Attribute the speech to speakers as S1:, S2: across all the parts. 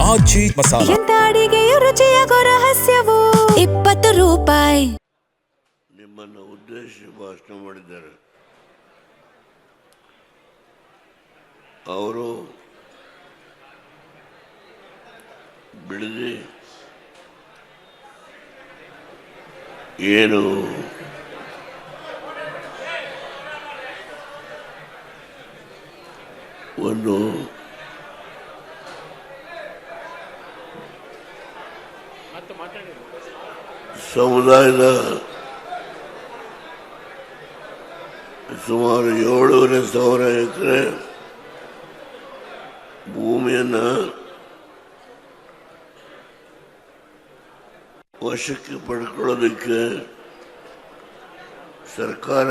S1: ಮಾಜಿ ಮಸಾಲ.
S2: ಎಂತ ಅಡಿಗೆಯ ರುಚಿಯಾಗೋ ರಹಸ್ಯವು 20 ರೂಪಾಯಿ.
S3: ನಿಮ್ಮನ್ನು ಉದ್ದೇಶಿಸಿ ಭಾಷಣ ಮಾಡಿದ್ದಾರೆ. ಅವರು ಬಿಡದಿ ಏನು ಒಂದು ಸಮುದಾಯದ ಸುಮಾರು 7,500 ಎಕರೆ ಭೂಮಿಯನ್ನು ವಶಕ್ಕೆ ಪಡ್ಕೊಳ್ಳೋದಕ್ಕೆ ಸರ್ಕಾರ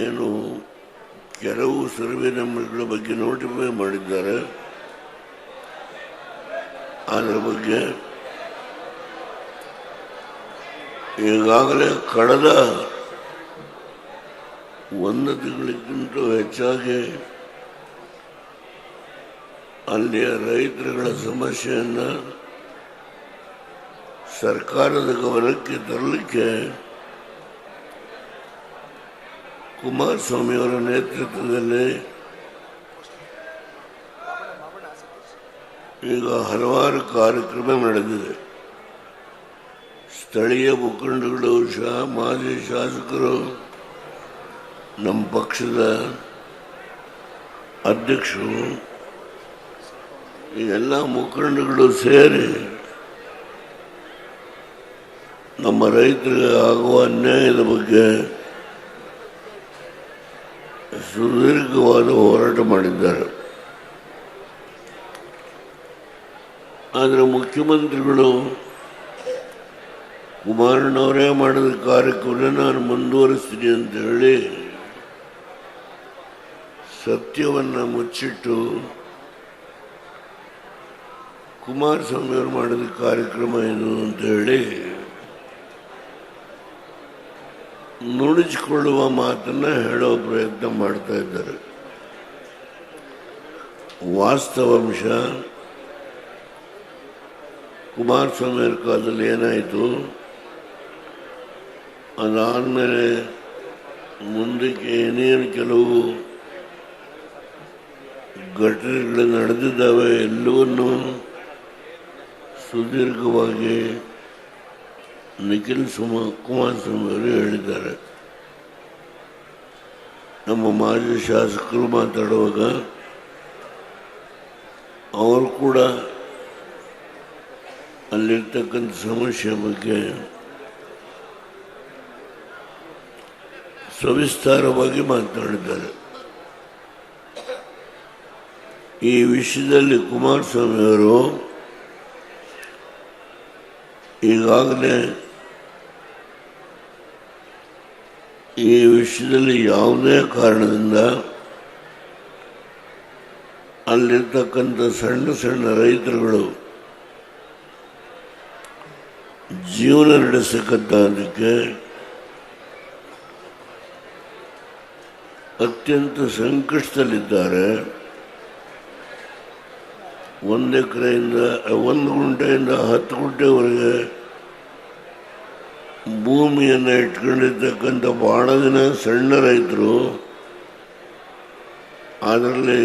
S3: ಏನು ಕೆಲವು ಸರ್ವೆ ನಂಬರ್ಗಳ ಬಗ್ಗೆ ನೋಟಿಫೈ ಮಾಡಿದ್ದಾರೆ. ಅದರ ಬಗ್ಗೆ ಈಗಾಗಲೇ ಕಳೆದ 1 ತಿಂಗಳಿಗಿಂತ ಹೆಚ್ಚಾಗಿ ಅಲ್ಲಿಯ ರೈತರುಗಳ ಸಮಸ್ಯೆಯನ್ನು ಸರ್ಕಾರದ ಗಮನಕ್ಕೆ ತರಲಿಕ್ಕೆ ಕುಮಾರಸ್ವಾಮಿಯವರ ನೇತೃತ್ವದಲ್ಲಿ ಈಗ ಹಲವಾರು ಕಾರ್ಯಕ್ರಮ ನಡೆದಿದೆ. ಸ್ಥಳೀಯ ಮುಖಂಡಗಳು, ಮಾಜಿ ಶಾಸಕರು, ನಮ್ಮ ಪಕ್ಷದ ಅಧ್ಯಕ್ಷರು, ಈ ಎಲ್ಲ ಮುಖಂಡಗಳು ಸೇರಿ ನಮ್ಮ ರೈತರಿಗೆ ಆಗುವ ಅನ್ಯಾಯದ ಬಗ್ಗೆ ಸುದೀರ್ಘವಾದ ಹೋರಾಟ ಮಾಡಿದ್ದಾರೆ. ಆದರೆ ಮುಖ್ಯಮಂತ್ರಿಗಳು ಕುಮಾರಣ್ಣವರೇ ಮಾಡಿದ ಕಾರ್ಯಕ್ರಮ ನಾನು ಮುಂದುವರಿಸ್ತೀನಿ ಅಂತ ಹೇಳಿ ಸತ್ಯವನ್ನು ಮುಚ್ಚಿಟ್ಟು ಕುಮಾರಸ್ವಾಮಿಯವರು ಮಾಡಿದ ಕಾರ್ಯಕ್ರಮ ಇದು ಅಂತ ಹೇಳಿ ನುಡಿಸಿಕೊಳ್ಳುವ ಮಾತನ್ನು ಹೇಳೋ ಪ್ರಯತ್ನ ಮಾಡ್ತಾ ಇದ್ದಾರೆ. ವಾಸ್ತವಾಂಶ ಕುಮಾರಸ್ವಾಮಿಯವರ ಕಾಲದಲ್ಲಿ ಏನಾಯಿತು, ಅದಾದಮೇಲೆ ಮುಂದಕ್ಕೆ ಏನೇನು ಕೆಲವು ಘಟನೆಗಳು ನಡೆದಿದ್ದಾವೆ ಎಲ್ಲವನ್ನೂ ಸುದೀರ್ಘವಾಗಿ ಕುಮಾರಸ್ವಾಮಿ ಅವರು ಹೇಳಿದ್ದಾರೆ. ನಮ್ಮ ಮಾಜಿ ಶಾಸಕರು ಮಾತಾಡುವಾಗ ಅವರು ಕೂಡ ಅಲ್ಲಿರ್ತಕ್ಕಂಥ ಸಮಸ್ಯೆ ಬಗ್ಗೆ ಸವಿಸ್ತಾರವಾಗಿ ಮಾತನಾಡಿದ್ದಾರೆ. ಈ ವಿಷಯದಲ್ಲಿ ಕುಮಾರಸ್ವಾಮಿಯವರು ಈಗಾಗಲೇ ಈ ವಿಷಯದಲ್ಲಿ ಯಾವುದೇ ಕಾರಣದಿಂದ ಅಲ್ಲಿರ್ತಕ್ಕಂಥ ಸಣ್ಣ ಸಣ್ಣ ರೈತರುಗಳು ಜೀವನ ನಡೆಸಕ್ಕಂಥದಕ್ಕೆ ಅತ್ಯಂತ ಸಂಕಷ್ಟದಲ್ಲಿದ್ದಾರೆ. 1 ಎಕರೆಯಿಂದ 1 ಗುಂಟೆಯಿಂದ 10 ಗುಂಟೆವರೆಗೆ ಭೂಮಿಯನ್ನು ಇಟ್ಕೊಂಡಿರ್ತಕ್ಕಂಥ ಬಹಳ ಜನ ಸಣ್ಣ ರೈತರು, ಅದರಲ್ಲಿ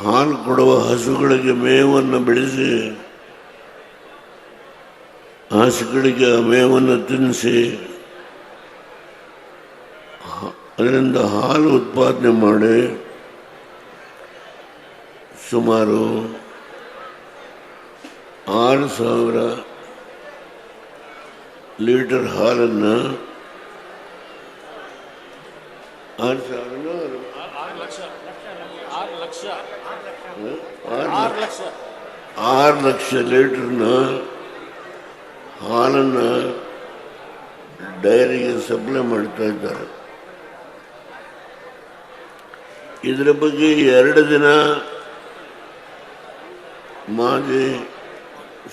S3: ಹಾಲು ಕೊಡುವ ಹಸುಗಳಿಗೆ ಮೇವನ್ನು ಬೆಳೆಸಿ ಹಸುಗಳಿಗೆ ಮೇವನ್ನು ತಿನ್ನಿಸಿ ಅದರಿಂದ ಹಾಲು ಉತ್ಪಾದನೆ ಮಾಡಿ ಸುಮಾರು 6,000 ಲೀಟರ್ ಹಾಲನ್ನು 6 ಲಕ್ಷ ಲೀಟರ್ನ ಹಾಲನ್ನು ಡೈರಿಗೆ ಸಪ್ಲೈ ಮಾಡ್ತಾ ಇದ್ದಾರೆ. ಇದರ ಬಗ್ಗೆ 2 ದಿನ ಮಾಜಿ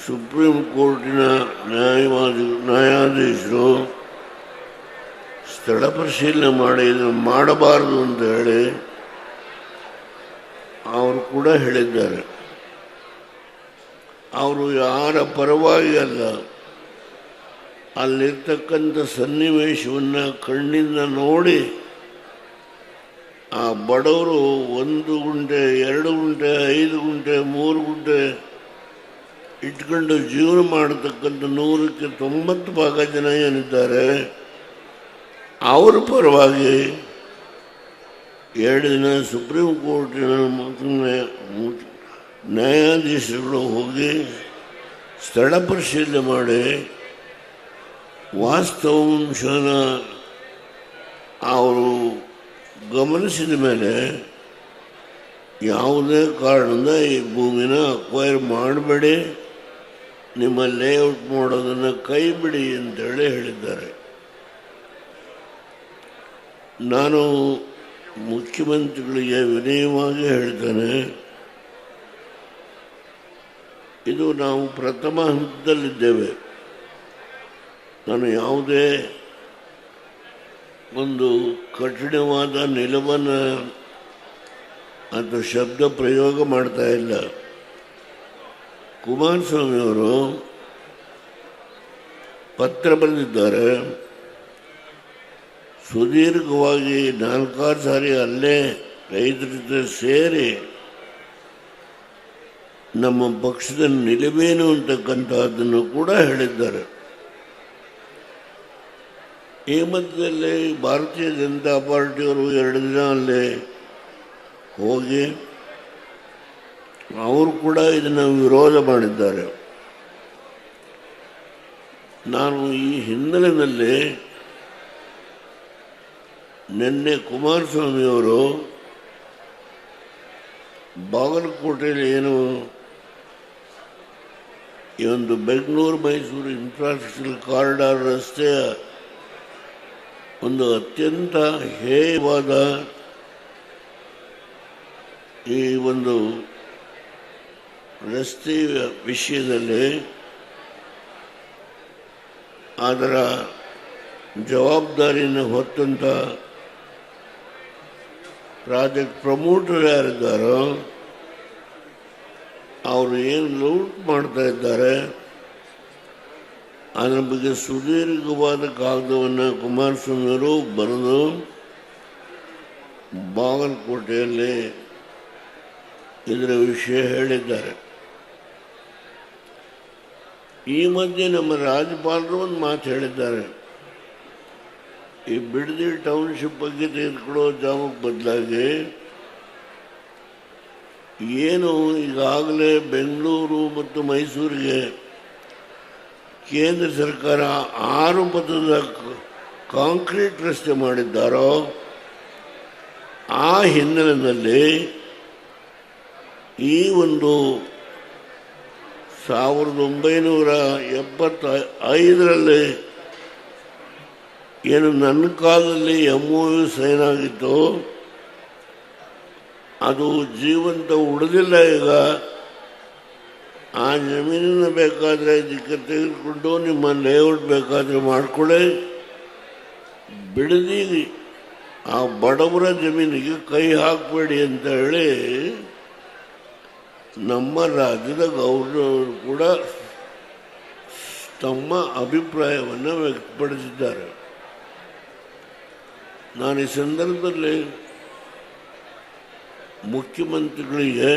S3: ಸುಪ್ರೀಂ ಕೋರ್ಟಿನ ನ್ಯಾಯಾಧೀಶರು ಸ್ಥಳ ಪರಿಶೀಲನೆ ಮಾಡಿ ಇದನ್ನು ಮಾಡಬಾರದು ಅಂತ ಹೇಳಿ ಅವರು ಕೂಡ ಹೇಳಿದ್ದಾರೆ. ಅವರು ಯಾರ ಪರವಾಗಿ ಅಲ್ಲ, ಅಲ್ಲಿರ್ತಕ್ಕಂಥ ಸನ್ನಿವೇಶವನ್ನು ಕಣ್ಣಿಂದ ನೋಡಿ ಆ ಬಡವರು 1 ಗುಂಟೆ 2 ಗುಂಟೆ 5 ಗುಂಟೆ 3 ಗುಂಟೆ ಇಟ್ಕೊಂಡು ಜೀವನ ಮಾಡತಕ್ಕಂಥ 100ಕ್ಕೆ 90 ಭಾಗ ಜನ ಏನಿದ್ದಾರೆ ಅವರ ಪರವಾಗಿ 2 ದಿನ ಸುಪ್ರೀಂ ಕೋರ್ಟಿನ ನ್ಯಾಯಾಧೀಶರುಗಳು ಹೋಗಿ ಸ್ಥಳ ಪರಿಶೀಲನೆ ಮಾಡಿ ವಾಸ್ತವಾಂಶನ ಅವರು ಗಮನಿಸಿದ ಮೇಲೆ ಯಾವುದೇ ಕಾರಣದಿಂದ ಈ ಭೂಮಿನ ಅಕ್ವೈರ್ ಮಾಡಬೇಡಿ, ನಿಮ್ಮ ಲೇಔಟ್ ಮಾಡೋದನ್ನು ಕೈ ಬಿಡಿ ಅಂತೇಳಿ ಹೇಳಿದ್ದಾರೆ. ನಾನು ಮುಖ್ಯಮಂತ್ರಿಗಳಿಗೆ ವಿನಯವಾಗಿ ಹೇಳ್ತೇನೆ, ಇದು ನಾವು ಪ್ರಥಮ ಹಂತದಲ್ಲಿದ್ದೇವೆ. ನಾನು ಯಾವುದೇ ಒಂದು ಕಠಿಣವಾದ ನಿಲುವನ್ನು ಅಥವಾ ಶಬ್ದ ಪ್ರಯೋಗ ಮಾಡ್ತಾ ಇಲ್ಲ. ಕುಮಾರಸ್ವಾಮಿಯವರು ಪತ್ರ ಬರೆದಿದ್ದಾರೆ, ಸುದೀರ್ಘವಾಗಿ 4-6 ಸಾರಿ ಅಲ್ಲೇ ರೈತರ ಜೊತೆ ಸೇರಿ ನಮ್ಮ ಪಕ್ಷದ ನಿಲುವೇನು ಅಂತಕ್ಕಂಥದ್ದನ್ನು ಕೂಡ ಹೇಳಿದ್ದಾರೆ. ಈ ಮಧ್ಯದಲ್ಲಿ ಭಾರತೀಯ ಜನತಾ ಪಾರ್ಟಿಯವರು 2 ದಿನ ಅಲ್ಲೇ ಹೋಗಿ ಅವರು ಕೂಡ ಇದನ್ನು ವಿರೋಧ ಮಾಡಿದ್ದಾರೆ. ನಾನು ಈ ಹಿನ್ನೆಲೆಯಲ್ಲಿ ನಿನ್ನೆ ಕುಮಾರಸ್ವಾಮಿಯವರು ಬಾಗಲಕೋಟೆಯಲ್ಲಿ ಏನು ಈ ಒಂದು ಬೆಂಗಳೂರು ಮೈಸೂರು ಇನ್ಫ್ರಾಸ್ಟ್ರಕ್ಚರ್ ಕಾರಿಡಾರ್ ರಸ್ತೆಯ ಒಂದು ಅತ್ಯಂತ ಹೇಯವಾದ ಈ ಒಂದು ರಸ್ತೆಯ ವಿಷಯದಲ್ಲಿ ಅದರ ಜವಾಬ್ದಾರಿಯನ್ನು ಹೊತ್ತಂಥ ಪ್ರಾಜೆಕ್ಟ್ ಪ್ರಮೋಟರ್ ಯಾರಿದ್ದಾರೋ ಅವರು ಏನು ಲೂಟ್ ಮಾಡ್ತಾ ಇದ್ದಾರೆ ಅದರ ಬಗ್ಗೆ ಸುದೀರ್ಘವಾದ ಕಾಗದವನ್ನು ಕುಮಾರಸ್ವಾಮಿಯವರು ಬರೆದು ಬಾಗಲಕೋಟೆಯಲ್ಲಿ ಇದರ ವಿಷಯ ಹೇಳಿದ್ದಾರೆ. ಈ ಮಧ್ಯೆ ನಮ್ಮ ರಾಜ್ಯಪಾಲರು ಒಂದು ಮಾತು ಹೇಳಿದ್ದಾರೆ, ಈ ಬಿಡದಿ ಟೌನ್ಶಿಪ್ ಬಗ್ಗೆ ತೆಗೆದುಕೊಳ್ಳೋ ಜಾಮಕ್ಕೆ ಬದಲಾಗಿ ಏನು ಈಗಾಗಲೇ ಬೆಂಗಳೂರು ಮತ್ತು ಮೈಸೂರಿಗೆ ಕೇಂದ್ರ ಸರ್ಕಾರ 6 ಪಥದ ಕಾಂಕ್ರೀಟ್ ರಸ್ತೆ ಮಾಡಿದ್ದಾರೋ ಆ ಹಿನ್ನೆಲೆಯಲ್ಲಿ ಈ ಒಂದು 1975ರಲ್ಲಿ ಏನು ನನ್ನ ಕಾಲದಲ್ಲಿ MOU ಸೈನ್ ಆಗಿತ್ತು ಅದು ಜೀವಂತ ಉಳಿದಿಲ್ಲ. ಈಗ ಆ ಜಮೀನನ್ನು ಬೇಕಾದರೆ ಇದಕ್ಕೆ ತೆಗೆದುಕೊಂಡು ನಿಮ್ಮ ಲೇಔಟ್ ಬೇಕಾದರೆ ಮಾಡಿಕೊಳ್ಳಿ, ಬಿಡದಿ ಆ ಬಡವರ ಜಮೀನಿಗೆ ಕೈ ಹಾಕಬೇಡಿ ಅಂತ ಹೇಳಿ ನಮ್ಮ ರಾಜ್ಯದ ಗವರ್ನರ್ ಕೂಡ ತಮ್ಮ ಅಭಿಪ್ರಾಯವನ್ನು ವ್ಯಕ್ತಪಡಿಸಿದ್ದಾರೆ. ನಾನು ಈ ಸಂದರ್ಭದಲ್ಲಿ ಮುಖ್ಯಮಂತ್ರಿಗಳಿಗೆ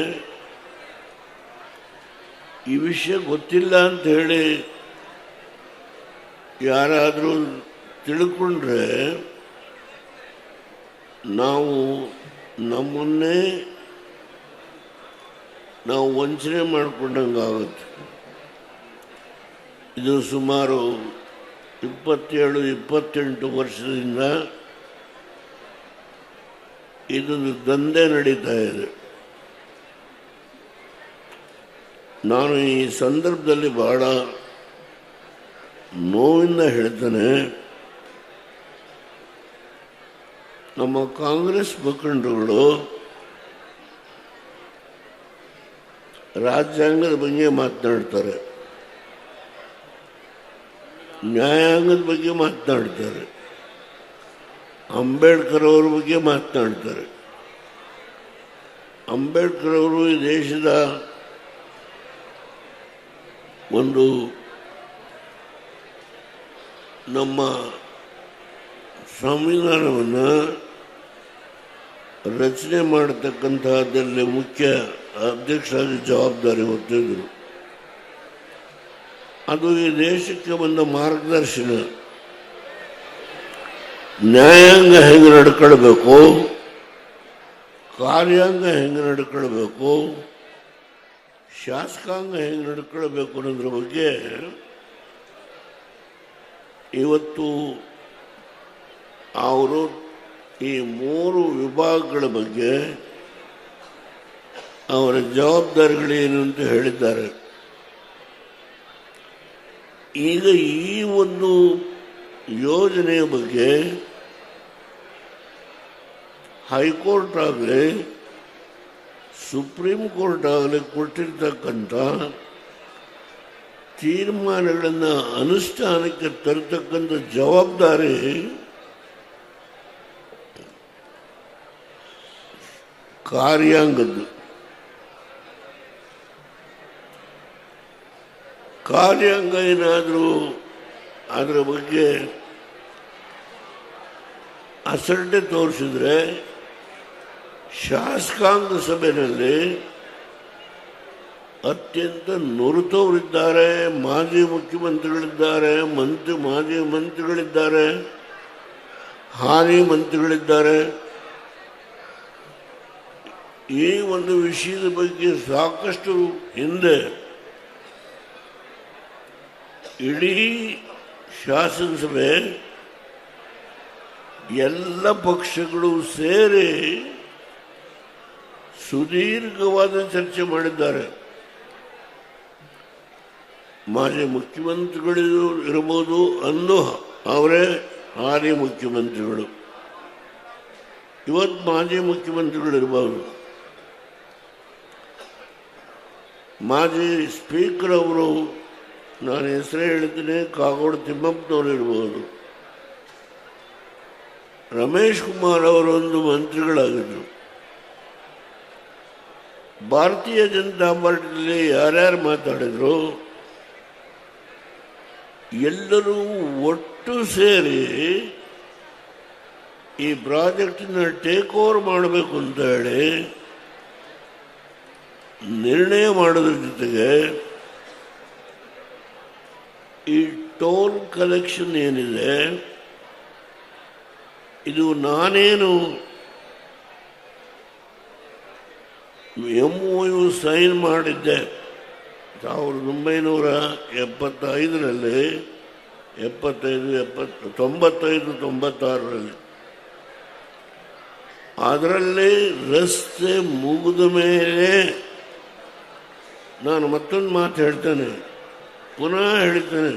S3: ಈ ವಿಷಯ ಗೊತ್ತಿಲ್ಲ ಅಂತ ಹೇಳಿ ಯಾರಾದರೂ ತಿಳ್ಕೊಂಡ್ರೆ ನಾವು ನಮ್ಮನ್ನೇ ನಾವು ವಂಚನೆ ಮಾಡಿಕೊಂಡಂಗಾಗುತ್ತೆ. ಇದು ಸುಮಾರು 27-28 ವರ್ಷದಿಂದ ಇದೊಂದು ದಂಧೆ ನಡೀತಾ ಇದೆ. ನಾನು ಈ ಸಂದರ್ಭದಲ್ಲಿ ಬಹಳ ನೋವಿಂದ ಹೇಳ್ತೇನೆ, ನಮ್ಮ ಕಾಂಗ್ರೆಸ್ ಮುಖಂಡರುಗಳು ರಾಜ್ಯಾಂಗದ ಬಗ್ಗೆ ಮಾತನಾಡ್ತಾರೆ, ನ್ಯಾಯಾಂಗದ ಬಗ್ಗೆ ಮಾತನಾಡ್ತಾರೆ, ಅಂಬೇಡ್ಕರ್ ಅವ್ರ ಬಗ್ಗೆ ಮಾತನಾಡ್ತಾರೆ. ಅಂಬೇಡ್ಕರ್ ಅವರು ಈ ದೇಶದ ಒಂದು ನಮ್ಮ ಸಂವಿಧಾನವನ್ನು ರಚನೆ ಮಾಡತಕ್ಕಂತಹದ್ರಲ್ಲಿ ಮುಖ್ಯ ಅಧ್ಯಕ್ಷರಾಗಿ ಜವಾಬ್ದಾರಿ ಹೊತ್ತಿದ್ದರು. ಅದು ಈ ದೇಶಕ್ಕೆ ಒಂದು ಮಾರ್ಗದರ್ಶನ. ನ್ಯಾಯಾಂಗ ಹೆಂಗೆ ನಡ್ಕೊಳ್ಬೇಕು, ಕಾರ್ಯಾಂಗ ಹೆಂಗೆ ನಡ್ಕೊಳ್ಬೇಕು, ಶಾಸಕಾಂಗ ಹೆಂಗೆ ನಡ್ಕೊಳ್ಬೇಕು ಅನ್ನೋದ್ರ ಬಗ್ಗೆ ಇವತ್ತು ಅವರು ಈ 3 ವಿಭಾಗಗಳ ಬಗ್ಗೆ ಅವರ ಜವಾಬ್ದಾರಿಗಳೇನು ಅಂತ ಹೇಳಿದ್ದಾರೆ. ಈಗ ಈ ಒಂದು ಯೋಜನೆಯ ಬಗ್ಗೆ ಹೈಕೋರ್ಟ್ ಆಗಲಿ ಸುಪ್ರೀಂ ಕೋರ್ಟ್ ಆಗಲಿ ಕೊಟ್ಟಿರ್ತಕ್ಕಂಥ ತೀರ್ಮಾನಗಳನ್ನು ಅನುಷ್ಠಾನಕ್ಕೆ ತರತಕ್ಕಂಥ ಜವಾಬ್ದಾರಿ ಕಾರ್ಯಾಂಗದ್ದು. ಕಾರ್ಯಾಂಗ ಏನಾದರೂ ಅದರ ಬಗ್ಗೆ ಅಸಡ್ಡೆ ತೋರಿಸಿದ್ರೆ ಶಾಸಕಾಂಗ ಸಭೆಯಲ್ಲಿ ಅತ್ಯಂತ ನುರಿತವರಿದ್ದಾರೆ, ಮಾಜಿ ಮುಖ್ಯಮಂತ್ರಿಗಳಿದ್ದಾರೆ, ಮಾಜಿ ಮಂತ್ರಿಗಳಿದ್ದಾರೆ, ಹಾಲಿ ಮಂತ್ರಿಗಳಿದ್ದಾರೆ. ಈ ಒಂದು ವಿಷಯದ ಬಗ್ಗೆ ಸಾಕಷ್ಟು ಹಿಂದೆ ಇಡೀ ಶಾಸನಸಭೆ ಎಲ್ಲ ಪಕ್ಷಗಳು ಸೇರಿ ಸುದೀರ್ಘವಾದ ಚರ್ಚೆ ಮಾಡಿದ್ದಾರೆ. ಮಾಜಿ ಮುಖ್ಯಮಂತ್ರಿಗಳು ಇರಬಹುದು, ಅಂದು ಅವರೇ ಹಾಲಿ ಮುಖ್ಯಮಂತ್ರಿಗಳು, ಇವತ್ತು ಮಾಜಿ ಮುಖ್ಯಮಂತ್ರಿಗಳು ಇರಬಹುದು, ಮಾಜಿ ಸ್ಪೀಕರ್ ಅವರು, ನಾನು ಹೆಸರೇ ಹೇಳ್ತೀನಿ, ಕಾಗೋಡು ತಿಮ್ಮಪ್ಪನವರು ಇರ್ಬೋದು, ರಮೇಶ್ ಕುಮಾರ್ ಅವರೊಂದು ಮಂತ್ರಿಗಳಾಗಿದ್ದರು. ಭಾರತೀಯ ಜನತಾ ಪಾರ್ಟಿಯಲ್ಲಿ ಯಾರ್ಯಾರು ಮಾತಾಡಿದ್ರು ಎಲ್ಲರೂ ಒಟ್ಟು ಸೇರಿ ಈ ಪ್ರಾಜೆಕ್ಟನ್ನ ಟೇಕ್ ಓವರ್ ಮಾಡಬೇಕು ಅಂತ ಹೇಳಿ ನಿರ್ಣಯ ಮಾಡೋದ್ರ ಜೊತೆಗೆ ಈ ಟೋಲ್ ಕಲೆಕ್ಷನ್ ಏನಿದೆ ಇದು ನಾನೇನು MOU ಸೈನ್ ಮಾಡಿದ್ದೆ 1975ರಲ್ಲಿ 95-96ರಲ್ಲಿ. ಅದರಲ್ಲಿ ರಸ್ತೆ ಮುಗಿದ ಮೇಲೆ ನಾನು ಮತ್ತೊಂದು ಮಾತು ಹೇಳ್ತೇನೆ, ಪುನಃ ಹೇಳ್ತೇನೆ,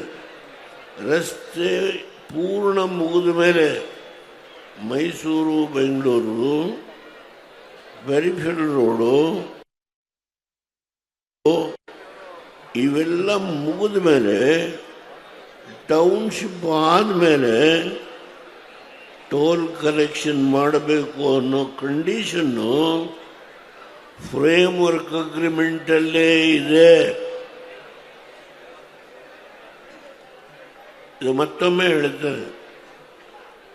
S3: ರಸ್ತೆ ಪೂರ್ಣ ಮುಗಿದ ಮೇಲೆ ಮೈಸೂರು ಬೆಂಗಳೂರು ಪೆರಿಫೆರಲ್ ರೋಡು ಇವೆಲ್ಲ ಮುಗಿದ ಮೇಲೆ ಟೌನ್ಶಿಪ್ ಆದಮೇಲೆ ಟೋಲ್ ಕಲೆಕ್ಷನ್ ಮಾಡಬೇಕು ಅನ್ನೋ ಕಂಡೀಷನ್ನು ಫ್ರೇಮ್ ವರ್ಕ್ ಅಗ್ರಿಮೆಂಟಲ್ಲೇ ಇದೆ. ಇದು ಮತ್ತೊಮ್ಮೆ ಹೇಳ್ತಾರೆ,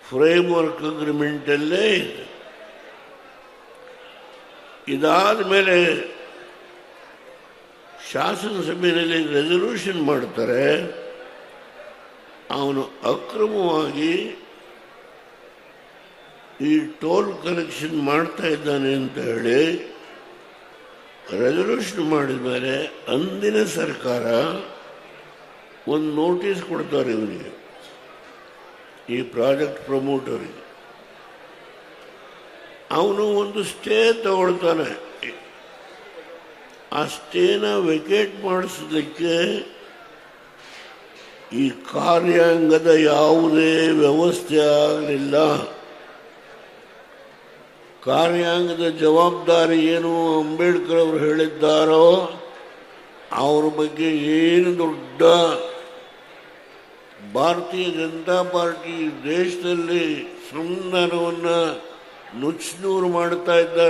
S3: ಫ್ರೇಮ್ ವರ್ಕ್ ಅಗ್ರಿಮೆಂಟಲ್ಲೇ ಇದೆ. ಇದಾದ ಮೇಲೆ ಶಾಸನಸಭೆಯಲ್ಲಿ ರೆಸಲ್ಯೂಷನ್ ಮಾಡ್ತಾರೆ, ಅವನು ಅಕ್ರಮವಾಗಿ ಈ ಟೋಲ್ ಕಲೆಕ್ಷನ್ ಮಾಡ್ತಾ ಇದ್ದಾನೆ ಅಂತ ಹೇಳಿ ರೆಸಲ್ಯೂಷನ್ ಮಾಡಿದ ಮೇಲೆ ಅಂದಿನ ಸರ್ಕಾರ ಒಂದು ನೋಟಿಸ್ ಕೊಡ್ತಾರೆ ಇವನಿಗೆ, ಈ ಪ್ರಾಜೆಕ್ಟ್ ಪ್ರಮೋಟರಿಗೆ. ಅವನು ಒಂದು ಸ್ಟೇ ತಗೊಳ್ತಾನೆ. ಆ ಸ್ಟೇನ ವೆಕೇಟ್ ಮಾಡಿಸೋದಕ್ಕೆ ಈ ಕಾರ್ಯಾಂಗದ ಯಾವುದೇ ವ್ಯವಸ್ಥೆ ಆಗಲಿಲ್ಲ. ಕಾರ್ಯಾಂಗದ ಜವಾಬ್ದಾರಿ ಏನು ಅಂಬೇಡ್ಕರ್ ಅವರು ಹೇಳಿದ್ದಾರೋ ಅವ್ರ ಬಗ್ಗೆ ಏನು ದೊಡ್ಡ ಭಾರತೀಯ ಜನತಾ ಪಾರ್ಟಿ ದೇಶದಲ್ಲಿ ಸಂವಿಧಾನವನ್ನು ನುಚ್ಚುನೂರು ಮಾಡ್ತಾ ಇದ್ದಾರೆ.